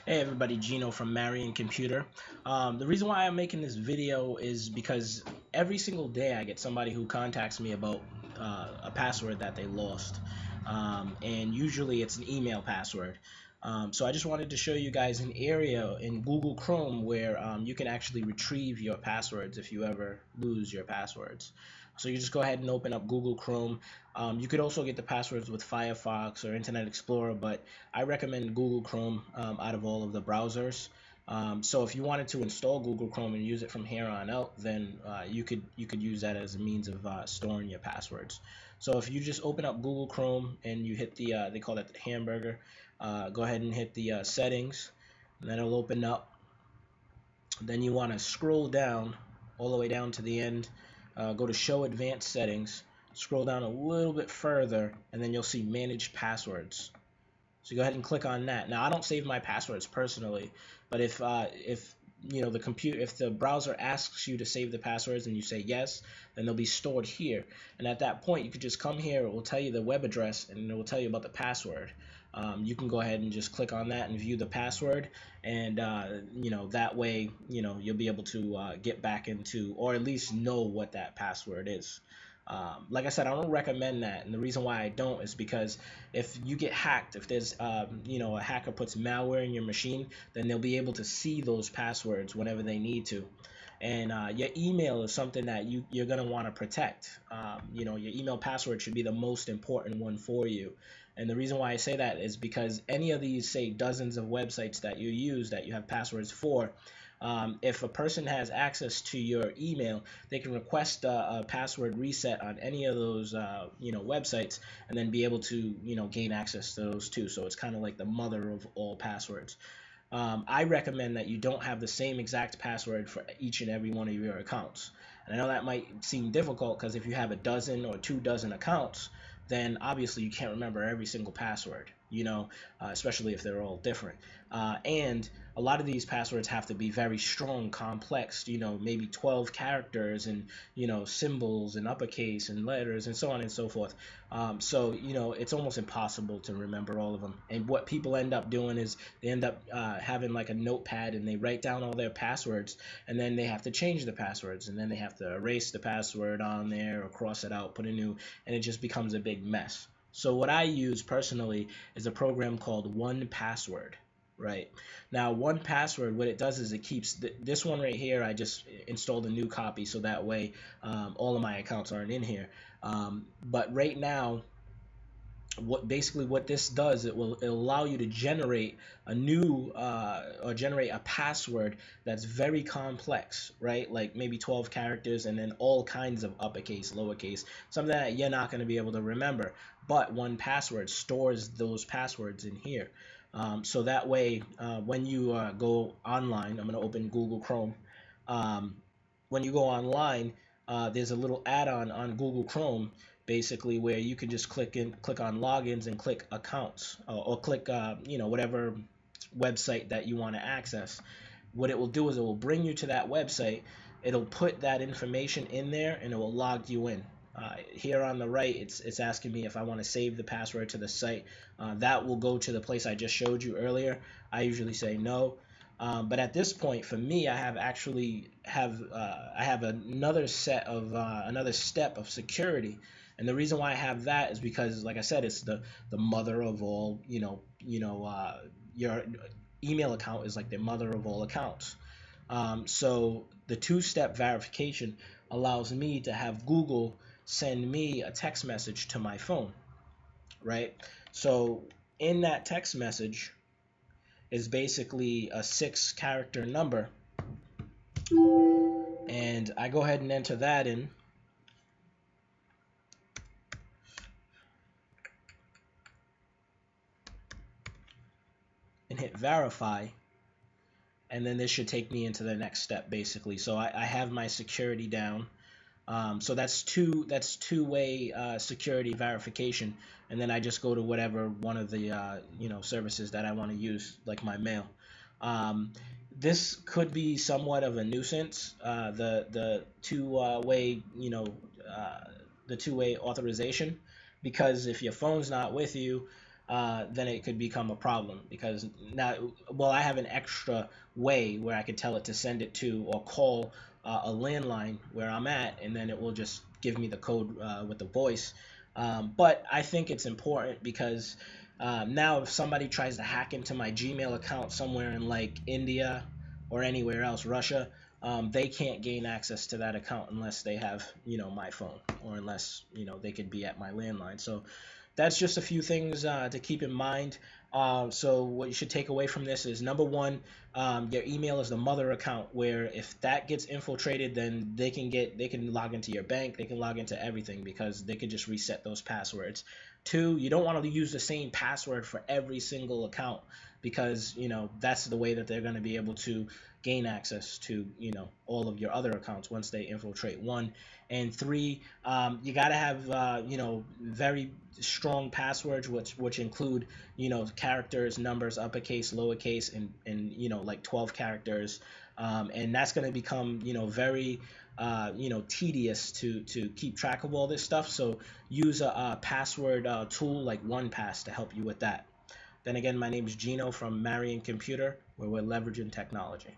Hey everybody, Gino from Marion Computer. The reason why I'm making this video is because every single day I get somebody who contacts me about a password that they lost. And usually it's an email password. So I just wanted to show you guys an area in Google Chrome where you can actually retrieve your passwords if you ever lose your passwords. So you just go ahead and open up Google Chrome. You could also get the passwords with Firefox or Internet Explorer, but I recommend Google Chrome out of all of the browsers. So if you wanted to install Google Chrome and use it from here on out, then you could use that as a means of storing your passwords. So if you just open up Google Chrome and you hit the they call that the hamburger, go ahead and hit the settings, and then it'll open up. Then you want to scroll down all the way down to the end, go to show advanced settings, scroll down a little bit further, and then you'll see manage passwords. So go ahead and click on that. Now I don't save my passwords personally, but if you know if the browser asks you to save the passwords and you say yes, then they'll be stored here. And at that point, you could just come here. It will tell you the web address and it will tell you about the password. You can go ahead and just click on that and view the password, and that way you'll be able to get back into, or at least know what that password is. Like I said, I don't recommend that, and the reason why I don't is because if you get hacked, if there's a hacker puts malware in your machine, then they'll be able to see those passwords whenever they need to. And your email is something that you're going to want to protect. Your email password should be the most important one for you. And the reason why I say that is because any of these, say, dozens of websites that you use that you have passwords for, if a person has access to your email, they can request a password reset on any of those websites, and then be able to gain access to those too. So it's kind of like the mother of all passwords. I recommend that you don't have the same exact password for each and every one of your accounts. And I know that might seem difficult because if you have a dozen or 2 dozen accounts, then obviously you can't remember every single password, especially if they're all different. And a lot of these passwords have to be very strong, complex, maybe 12 characters and, symbols and uppercase and letters and so on and so forth. So it's almost impossible to remember all of them. And what people end up doing is they end up having like a notepad, and they write down all their passwords, and then they have to change the passwords, and then they have to erase the password on there or cross it out, put a new, and it just becomes a big mess. So what I use personally is a program called 1Password. Right now, 1Password, what it does is it keeps this one right here. I just installed a new copy, so that way all of my accounts aren't in here. But right now, what this does, it'll allow you to generate a new or generate a password that's very complex, right? Like maybe 12 characters and then all kinds of uppercase, lowercase, something that you're not going to be able to remember. But 1Password stores those passwords in here. So that way, when you go online, I'm going to open Google Chrome. When you go online, there's a little add-on on Google Chrome, basically, where you can just click on logins and click accounts, or click whatever website that you want to access. What it will do is it will bring you to that website. It'll put that information in there and it will log you in. Here on the right, it's asking me if I want to save the password to the site. That will go to the place I just showed you earlier. I usually say no. But at this point, for me, I have another step of security, and the reason why I have that is because, like I said, it's the mother of all. Your email account is like the mother of all accounts. So the two-step verification allows me to have Google send me a text message to my phone, right? So in that text message is basically a 6-character number, and I go ahead and enter that in, and hit verify, and then this should take me into the next step, basically. So I have my security down. So that's two-way security verification, and then I just go to whatever one of the services that I want to use, like my mail. This could be somewhat of a nuisance. The two-way the two-way authorization, because if your phone's not with you, then it could become a problem because now, well, I have an extra way where I could tell it to send it to or call a landline where I'm at, and then it will just give me the code with the voice. But I think it's important because now if somebody tries to hack into my Gmail account somewhere in like India or anywhere else, Russia, they can't gain access to that account unless they have, my phone, or unless, they could be at my landline. So that's just a few things to keep in mind. So what you should take away from this is, number one, your email is the mother account, where if that gets infiltrated, then they can log into your bank, they can log into everything because they can just reset those passwords. Two, you don't want to use the same password for every single account because that's the way that they're going to be able to gain access to all of your other accounts once they infiltrate one. And three, you got to have very strong passwords which include characters, numbers, uppercase, lowercase, and like 12 characters, and that's going to become very tedious to keep track of all this stuff. So use a password tool like 1Pass to help you with that. Then again, my name is Gino from Marion Computer, where we're leveraging technology.